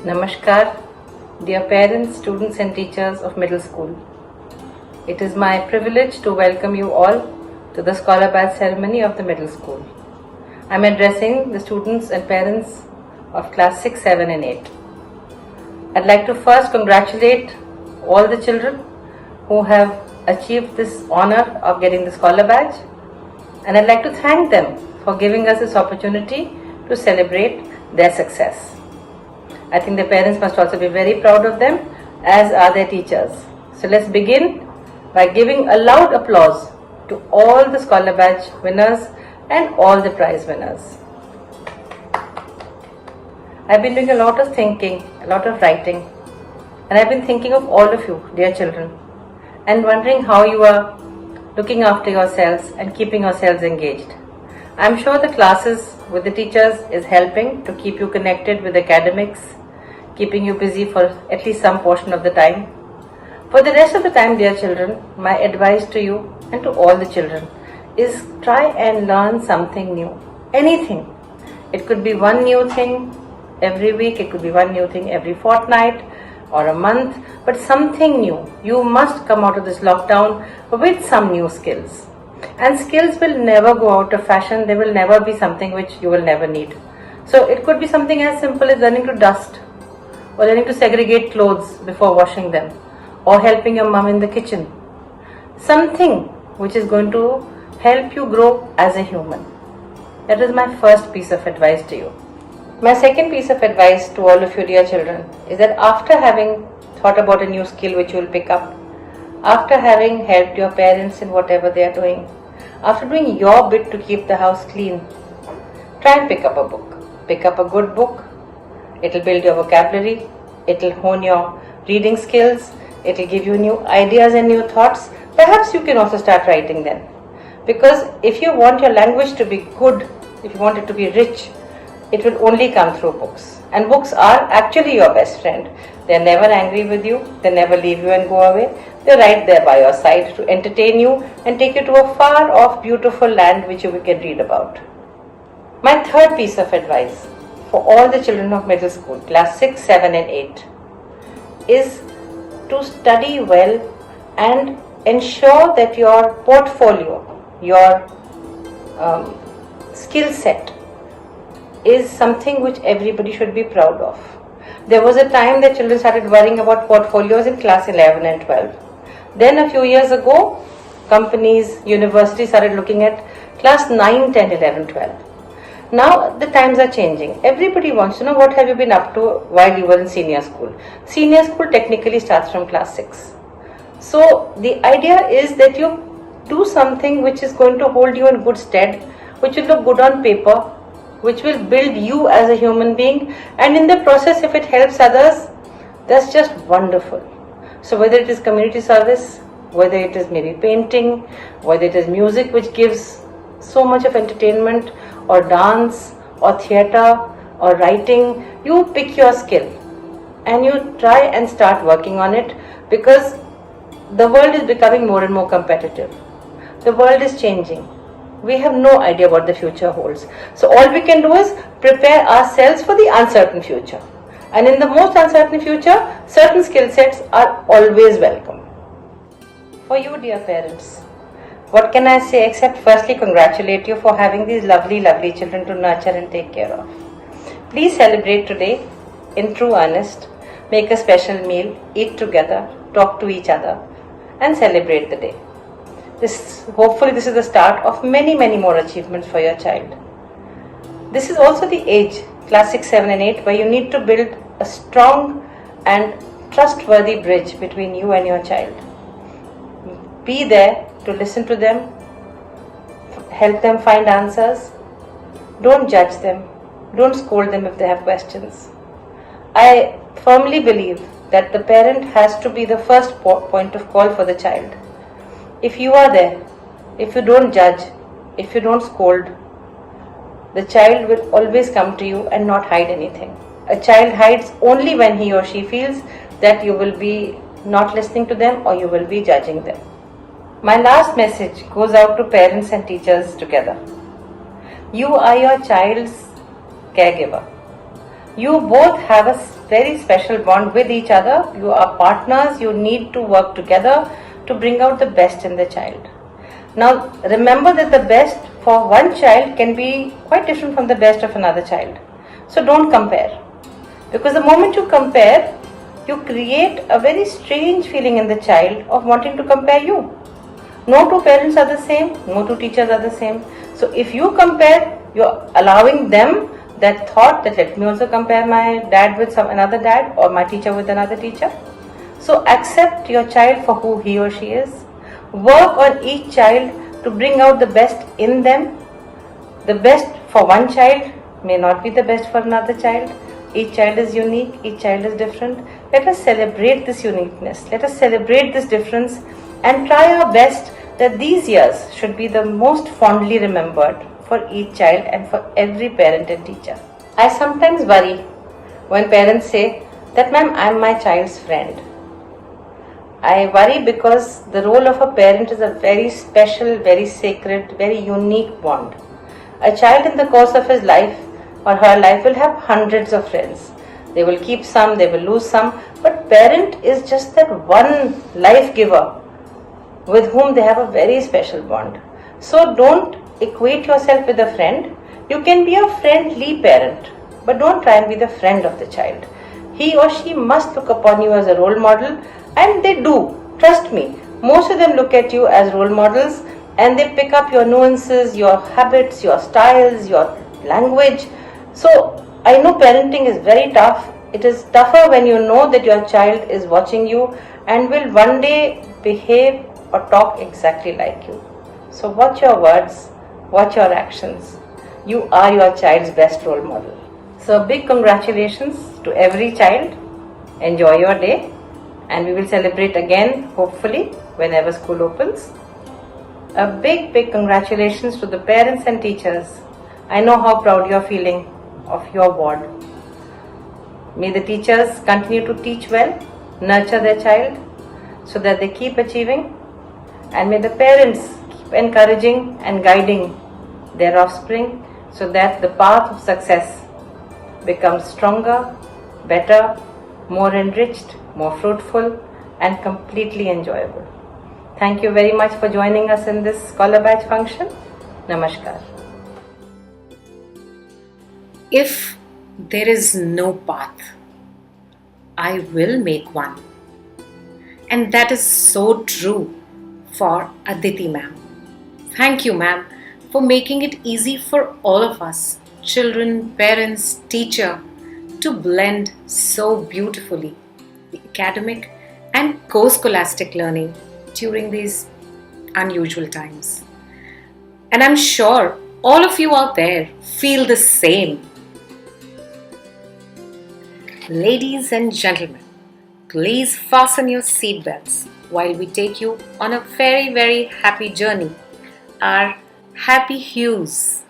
Namaskar, dear parents, students and teachers of middle school. It is my privilege to welcome you all to the Scholar Badge ceremony of the middle school. I am addressing the students and parents of class 6, 7 and 8. I'd like to first congratulate all the children who have achieved this honor of getting the Scholar Badge, and I'd like to thank them for giving us this opportunity to celebrate their success. I think the parents must also be very proud of them, as are their teachers. So let's begin by giving a loud applause to all the Scholar Badge winners and all the prize winners. I've been doing a lot of thinking, a lot of writing, and I've been thinking of all of you, dear children, and wondering how you are looking after yourselves and keeping yourselves engaged. I'm sure the classes with the teachers is helping to keep you connected with academics, keeping you busy for at least some portion of the time. For the rest of the time, dear children, my advice to you and to all the children is try and learn something new. Anything. It could be one new thing every week, it could be one new thing every fortnight or a month, but something new. You must come out of this lockdown with some new skills. And skills will never go out of fashion. They will never be something which you will never need. So it could be something as simple as learning to dust, or learning to segregate clothes before washing them, or helping your mom in the kitchen. Something which is going to help you grow as a human. That is my first piece of advice to you. My second piece of advice to all of you dear children is that after having thought about a new skill which you will pick up, after having helped your parents in whatever they are doing, after doing your bit to keep the house clean, try and pick up a book. Pick up a good book. It will build your vocabulary, it will hone your reading skills, it will give you new ideas and new thoughts. Perhaps you can also start writing then. Because if you want your language to be good, if you want it to be rich, it will only come through books. And books are actually your best friend. They are never angry with you, they never leave you and go away. They are right there by your side to entertain you and take you to a far off beautiful land which you can read about. My third piece of advice for all the children of middle school, class 6, 7 and 8, is to study well and ensure that your portfolio, your skill set is something which everybody should be proud of. There was a time that children started worrying about portfolios in class 11 and 12. Then a few years ago, companies, universities started looking at class 9, 10, 11, 12. Now the times are changing. Everybody wants to know what have you been up to while you were in senior school. Senior school technically starts from class 6. So the idea is that you do something which is going to hold you in good stead, which will look good on paper, which will build you as a human being, and in the process if it helps others, that's just wonderful. So whether it is community service, whether it is maybe painting, whether it is music which gives so much of entertainment, or dance, or theatre, or writing, you pick your skill and you try and start working on it, because the world is becoming more and more competitive. The world is changing. We have no idea what the future holds. So all we can do is prepare ourselves for the uncertain future. And in the most uncertain future, certain skill sets are always welcome. For you dear parents, what can I say except firstly congratulate you for having these lovely, lovely children to nurture and take care of. Please celebrate today in true earnest. Make a special meal, eat together, talk to each other and celebrate the day. Hopefully this is the start of many, many more achievements for your child. This is also the age, class 6, 7 and 8, where you need to build a strong and trustworthy bridge between you and your child. Be there to listen to them, help them find answers. Don't judge them, don't scold them if they have questions. I firmly believe that the parent has to be the first point of call for the child. If you are there, if you don't judge, if you don't scold, the child will always come to you and not hide anything. A child hides only when he or she feels that you will be not listening to them or you will be judging them. My last message goes out to parents and teachers together. You are your child's caregiver. You both have a very special bond with each other. You are partners, you need to work together to bring out the best in the child. Now, remember that the best for one child can be quite different from the best of another child. So, don't compare. Because the moment you compare, you create a very strange feeling in the child of wanting to compare you. No two parents are the same, no two teachers are the same. So if you compare, you're allowing them that thought that let me also compare my dad with another dad or my teacher with another teacher. So accept your child for who he or she is. Work on each child to bring out the best in them. The best for one child may not be the best for another child. Each child is unique, each child is different. Let us celebrate this uniqueness. Let us celebrate this difference and try our best that these years should be the most fondly remembered for each child and for every parent and teacher. I sometimes worry when parents say that, ma'am, I'm my child's friend. I worry because the role of a parent is a very special, very sacred, very unique bond. A child in the course of his life or her life will have hundreds of friends. They will keep some, they will lose some, but parent is just that one life giver with whom they have a very special bond. So don't equate yourself with a friend. You can be a friendly parent, but don't try and be the friend of the child. He or she must look upon you as a role model, and they do. Trust me, most of them look at you as role models and they pick up your nuances, your habits, your styles, your language. So I know parenting is very tough. It is tougher when you know that your child is watching you and will one day behave or talk exactly like you. So watch your words, watch your actions. You are your child's best role model. So big congratulations to every child. Enjoy your day and we will celebrate again hopefully whenever school opens. A big congratulations to the parents and teachers. I know how proud you are feeling of your ward. May the teachers continue to teach well, nurture their child so that they keep achieving, and may the parents keep encouraging and guiding their offspring so that the path of success becomes stronger, better, more enriched, more fruitful and completely enjoyable. Thank you very much for joining us in this Scholar Batch function. Namaskar. If there is no path, I will make one. And that is so true for Aditi ma'am. Thank you, ma'am, for making it easy for all of us, children, parents, teacher, to blend so beautifully the academic and co-scholastic learning during these unusual times. And I'm sure all of you out there feel the same. Ladies and gentlemen, please fasten your seatbelts while we take you on a very happy journey. Our happy hues.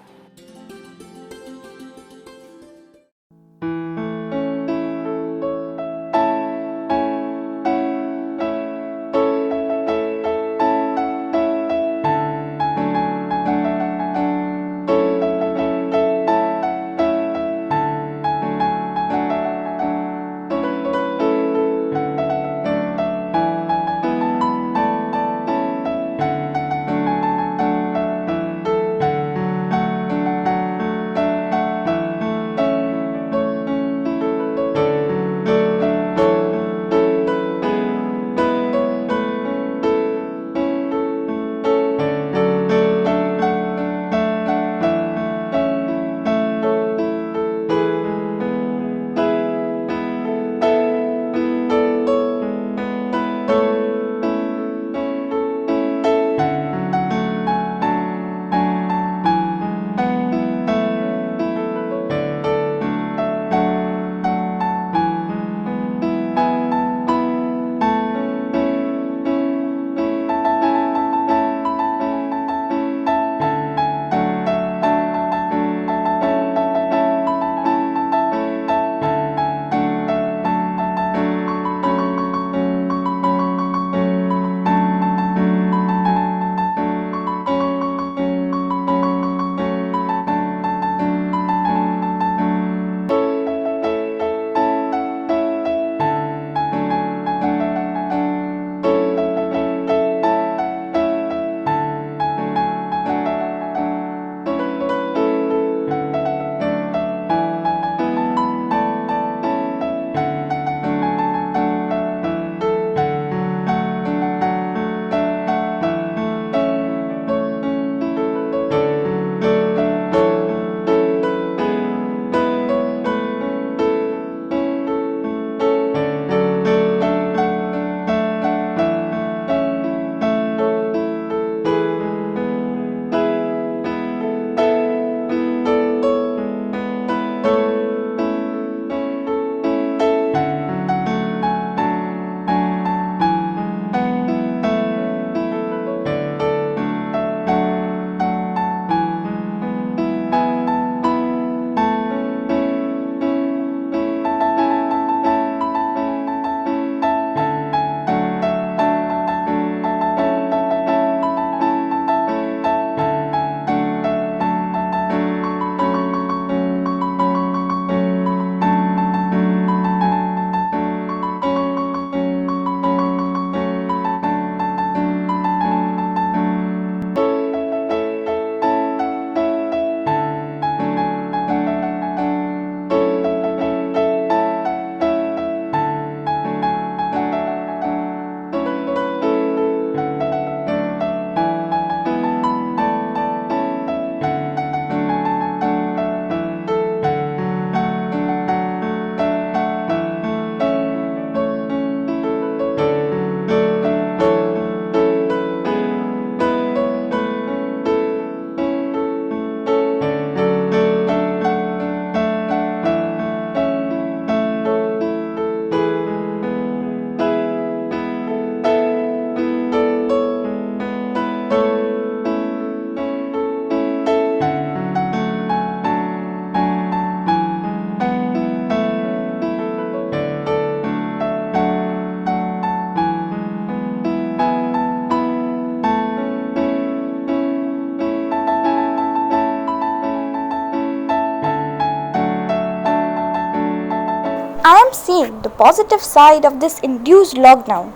am seeing the positive side of this induced lockdown.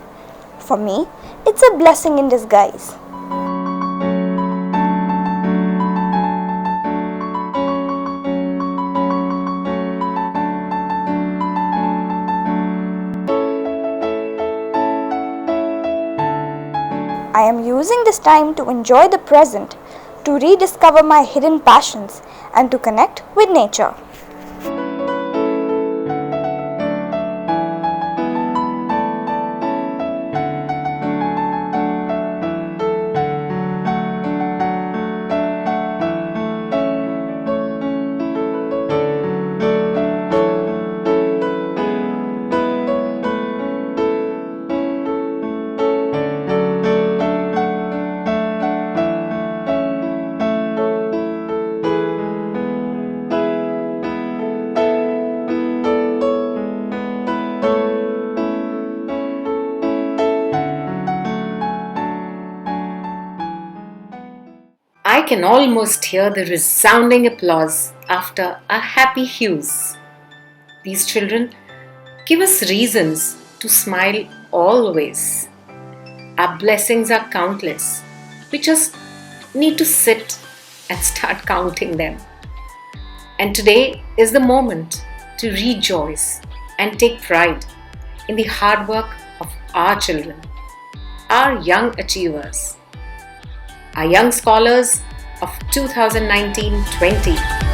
For me, it's a blessing in disguise. I am using this time to enjoy the present, to rediscover my hidden passions, and to connect with nature. I can almost hear the resounding applause after a happy hues. These children give us reasons to smile always. Our blessings are countless. We just need to sit and start counting them. And today is the moment to rejoice and take pride in the hard work of our children, our young achievers, our young scholars of 2019-20.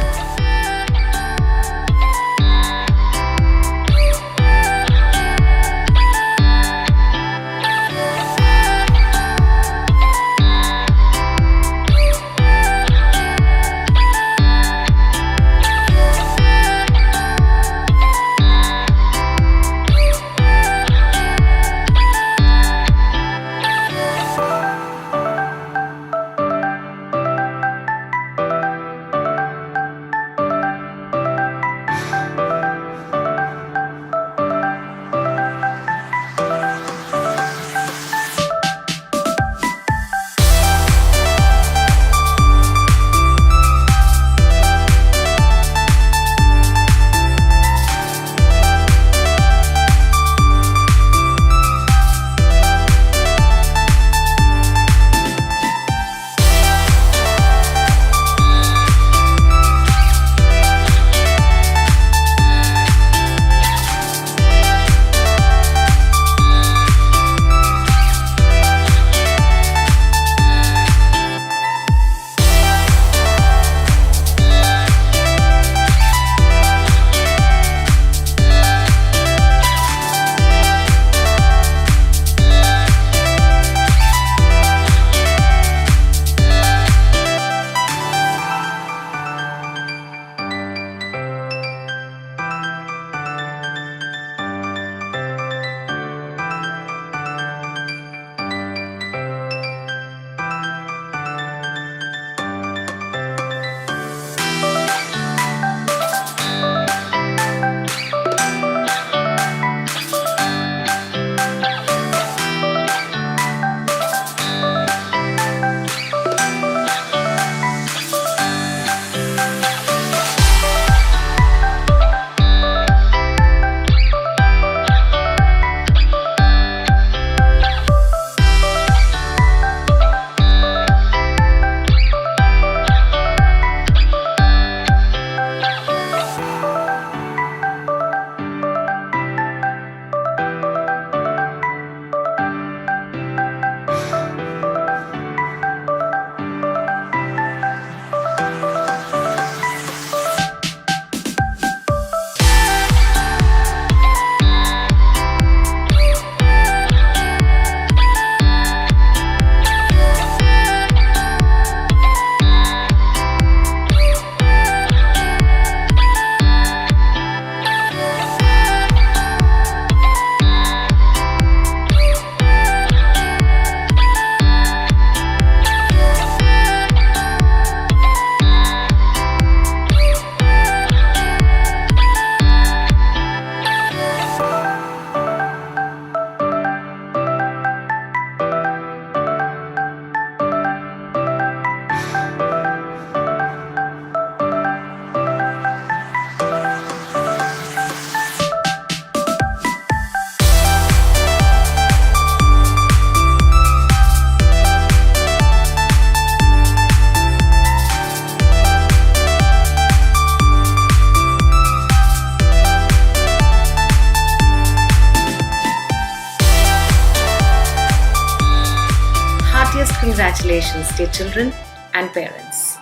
congratulations, dear children and parents.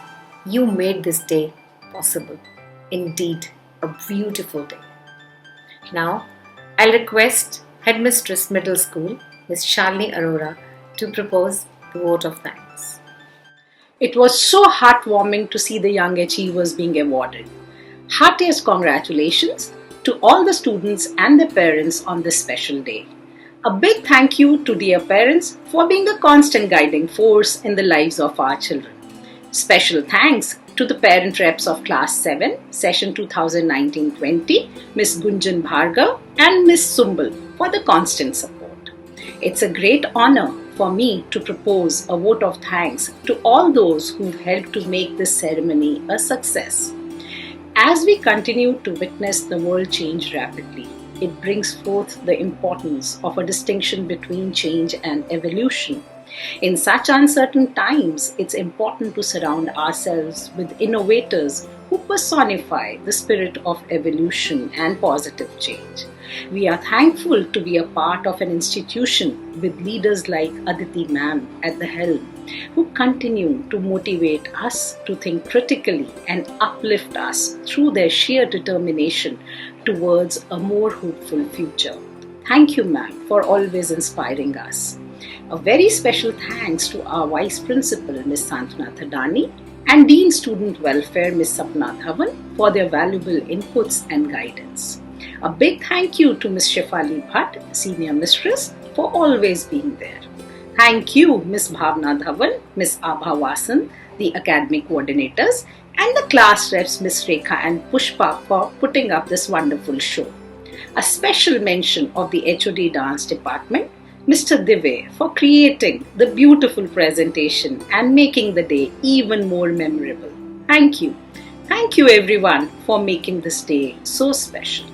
You made this day possible. Indeed, a beautiful day. Now, I'll request Headmistress Middle School, Miss Shalini Arora, to propose the vote of thanks. It was so heartwarming to see the young achievers being awarded. Heartiest congratulations to all the students and their parents on this special day. A big thank you to dear parents for being a constant guiding force in the lives of our children. Special thanks to the parent reps of Class 7, Session 2019-20, Miss Gunjan Bhargav and Miss Sumbal for the constant support. It's a great honor for me to propose a vote of thanks to all those who've helped to make this ceremony a success. As we continue to witness the world change rapidly, it brings forth the importance of a distinction between change and evolution. In such uncertain times, it's important to surround ourselves with innovators who personify the spirit of evolution and positive change. We are thankful to be a part of an institution with leaders like Aditi Ma'am at the helm, who continue to motivate us to think critically and uplift us through their sheer determination towards a more hopeful future. Thank you, ma'am, for always inspiring us. A very special thanks to our Vice Principal, Ms. Santana Thadani, and Dean Student Welfare, Ms. Sapna Dhawan, for their valuable inputs and guidance. A big thank you to Ms. Shefali Bhatt, Senior Mistress, for always being there. Thank you, Ms. Bhavna Dhawan, Ms. Abha Vasan, the academic coordinators, and the class reps, Ms. Rekha and Pushpa, for putting up this wonderful show. A special mention of the HOD Dance Department, Mr. Divay, for creating the beautiful presentation and making the day even more memorable. Thank you. Thank you everyone for making this day so special.